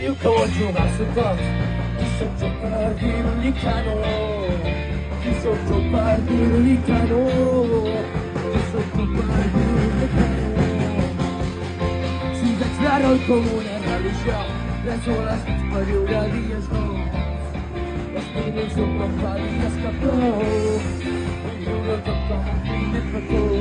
you call you as a boss. Sotto parlilicano, sotto parlilicano, sotto parlilicano. Si declarò il comune religione, la sola superiore a Dio sono. La spina sopra pari scappò, io lo tocco, mi metto